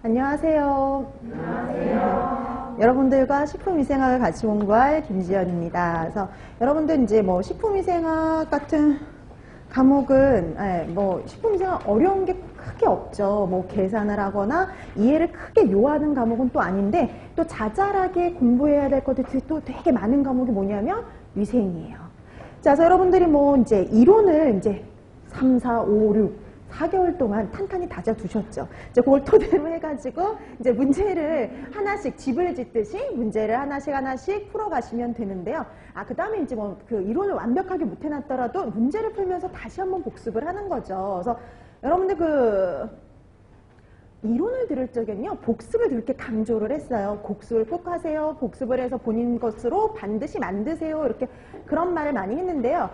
안녕하세요. 안녕하세요. 여러분들과 식품위생학을 같이 공부할 김지연입니다. 그래서 여러분들 이제 뭐 식품위생학 같은 과목은 뭐 식품위생학 어려운 게 크게 없죠. 뭐 계산을 하거나 이해를 크게 요하는 과목은 또 아닌데 또 자잘하게 공부해야 될 것들이 또 되게 많은 과목이 뭐냐면 위생이에요. 자, 그래서 여러분들이 뭐 이제 이론을 이제 3, 4, 5, 6 4개월 동안 탄탄히 다져두셨죠. 이제 그걸 토대로 해가지고 이제 문제를 하나씩 집을 짓듯이 문제를 하나씩 풀어가시면 되는데요. 그 다음에 이제 뭐 그 이론을 완벽하게 못 해놨더라도 문제를 풀면서 다시 한번 복습을 하는 거죠. 그래서 여러분들 이론을 들을 적에는요, 복습을 그렇게 강조를 했어요. 복습을 꼭 하세요. 복습을 해서 본인 것으로 반드시 만드세요. 이렇게 그런 말을 많이 했는데요.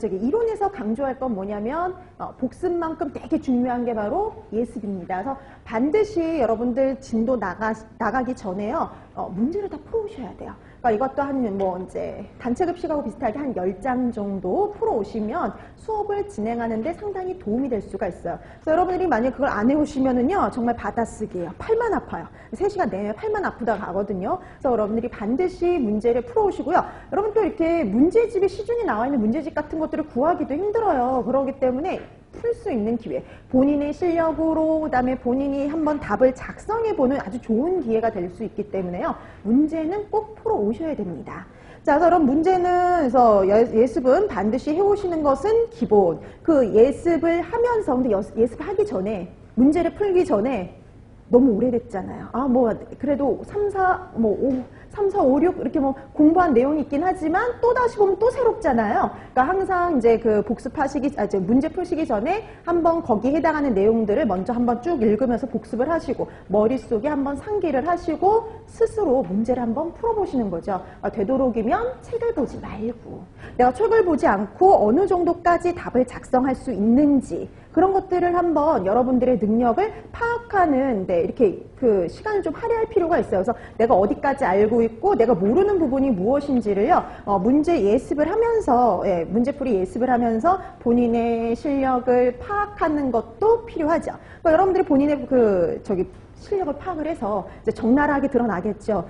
이론에서 강조할 건 뭐냐면, 복습만큼 되게 중요한 게 바로 예습입니다. 그래서 반드시 여러분들 진도 나가기 전에요, 문제를 다 풀어오셔야 돼요. 그러니까 이것도 이제 단체 급식하고 비슷하게 한 10장 정도 풀어오시면 수업을 진행하는데 상당히 도움이 될 수가 있어요. 그래서 여러분들이 만약 그걸 안 해오시면은요, 정말 받아쓰기예요. 팔만 아파요. 3시간 내내 팔만 아프다 가거든요. 그래서 여러분들이 반드시 문제를 풀어오시고요. 여러분 또 이렇게 문제집에 시중에 나와 있는 문제집 같은 것들을 구하기도 힘들어요. 그렇기 때문에 풀 수 있는 기회, 본인의 실력으로 그다음에 본인이 한번 답을 작성해보는 아주 좋은 기회가 될 수 있기 때문에요. 문제는 꼭 풀어 오셔야 됩니다. 자, 그럼 문제는 그래서 예습은 반드시 해오시는 것은 기본. 그 예습을 하면서 근데 예습하기 전에 문제를 풀기 전에 너무 오래됐잖아요. 그래도 3, 4, 5, 6 이렇게 뭐 공부한 내용이 있긴 하지만 또 다시 보면 또 새롭잖아요. 그러니까 항상 이제 그 문제 풀시기 전에 한번 거기에 해당하는 내용들을 먼저 한번 쭉 읽으면서 복습을 하시고 머릿속에 한번 상기를 하시고 스스로 문제를 한번 풀어보시는 거죠. 되도록이면 책을 보지 말고 내가 책을 보지 않고 어느 정도까지 답을 작성할 수 있는지 그런 것들을 한번 여러분들의 능력을 파악하는 이렇게 그 시간을 좀 할애할 필요가 있어요. 그래서 내가 어디까지 알고 있고 내가 모르는 부분이 무엇인지를요, 문제 예습을 하면서, 문제풀이 예습을 하면서 본인의 실력을 파악하는 것도 필요하죠. 그러니까 여러분들이 본인의 실력을 파악을 해서 이제 적나라하게 드러나겠죠.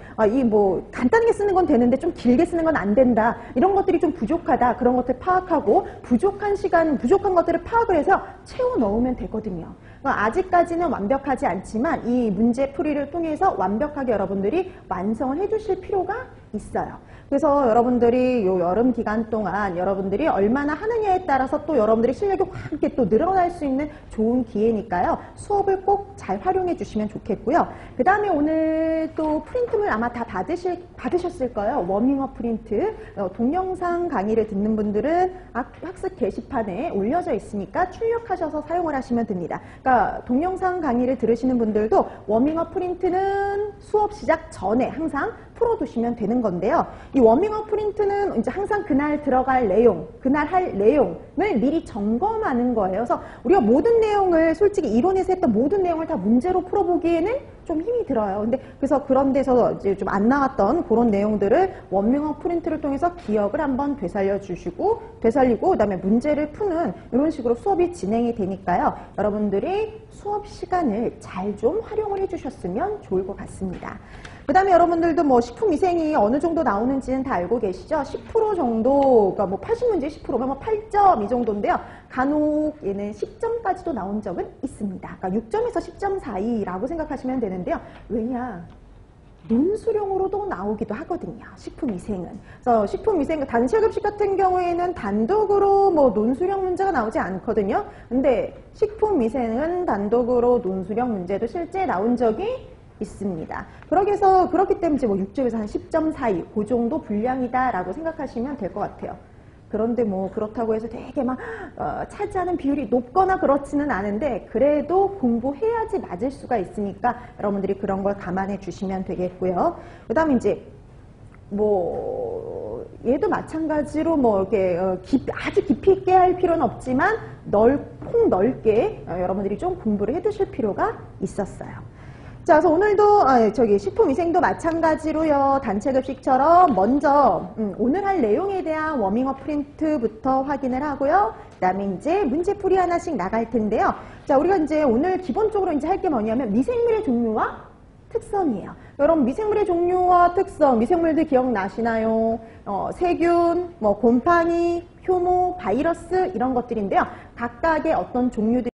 간단하게 쓰는 건 되는데 좀 길게 쓰는 건 안 된다. 이런 것들이 좀 부족하다. 그런 것들 파악하고 부족한 것들을 파악을 해서 채워 넣으면 되거든요. 아직까지는 완벽하지 않지만 이 문제풀이를 통해서 완벽하게 여러분들이 완성을 해주실 필요가 있어요. 그래서 여러분들이 요 여름 기간 동안 여러분들이 얼마나 하느냐에 따라서 또 여러분들의 실력이 확 이렇게 또 늘어날 수 있는 좋은 기회니까요. 수업을 꼭 잘 활용해 주시면 좋겠고요. 그 다음에 오늘 또 프린트물 아마 다 받으셨을 거예요. 워밍업 프린트. 동영상 강의를 듣는 분들은 학습 게시판에 올려져 있으니까 출력하셔서 사용을 하시면 됩니다. 그러니까 동영상 강의를 들으시는 분들도 워밍업 프린트는 수업 시작 전에 항상 풀어두시면 되는 건데요. 이 워밍업 프린트는 이제 항상 그날 들어갈 내용, 그날 할 내용을 미리 점검하는 거예요. 그래서 우리가 모든 내용을 솔직히 이론에서 했던 모든 내용을 다 문제로 풀어보기에는 좀 힘이 들어요. 그래서 그런 데서 이제 좀 안 나왔던 그런 내용들을 워밍업 프린트를 통해서 기억을 한번 되살리고 그다음에 문제를 푸는 이런 식으로 수업이 진행이 되니까요. 여러분들이 수업 시간을 잘 좀 활용을 해주셨으면 좋을 것 같습니다. 그 다음에 여러분들도 뭐 식품위생이 어느 정도 나오는지는 다 알고 계시죠? 10% 정도, 그러니까 뭐 80문제 10%면 뭐 8점 이 정도인데요. 간혹 얘는 10점까지도 나온 적은 있습니다. 그러니까 6점에서 10점 사이라고 생각하시면 되는데요. 왜냐? 논술형으로도 나오기도 하거든요. 식품위생은. 그래서 식품위생 단체급식 같은 경우에는 단독으로 뭐 논술형 문제가 나오지 않거든요. 근데 식품위생은 단독으로 논술형 문제도 실제 나온 적이 있습니다. 그렇기 때문에 이제 뭐 6점에서 한 10점 사이 그 정도 분량이다라고 생각하시면 될 것 같아요. 그런데 뭐 그렇다고 해서 되게 막 차지하는 비율이 높거나 그렇지는 않은데 그래도 공부해야지 맞을 수가 있으니까 여러분들이 그런 걸 감안해 주시면 되겠고요. 그 다음에 이제 얘도 마찬가지로 이렇게 아주 깊이 있게 할 필요는 없지만 폭 넓게 여러분들이 좀 공부를 해 두실 필요가 있었어요. 자, 그래서 오늘도 식품위생도 마찬가지로요. 단체급식처럼 먼저 오늘 할 내용에 대한 워밍업 프린트부터 확인을 하고요. 그 다음에 이제 문제풀이 하나씩 나갈 텐데요. 자, 우리가 이제 오늘 기본적으로 이제 할 게 뭐냐면 미생물의 종류와 특성이에요. 여러분 미생물의 종류와 특성, 미생물들 기억나시나요? 세균, 뭐 곰팡이, 효모, 바이러스 이런 것들인데요. 각각의 어떤 종류들이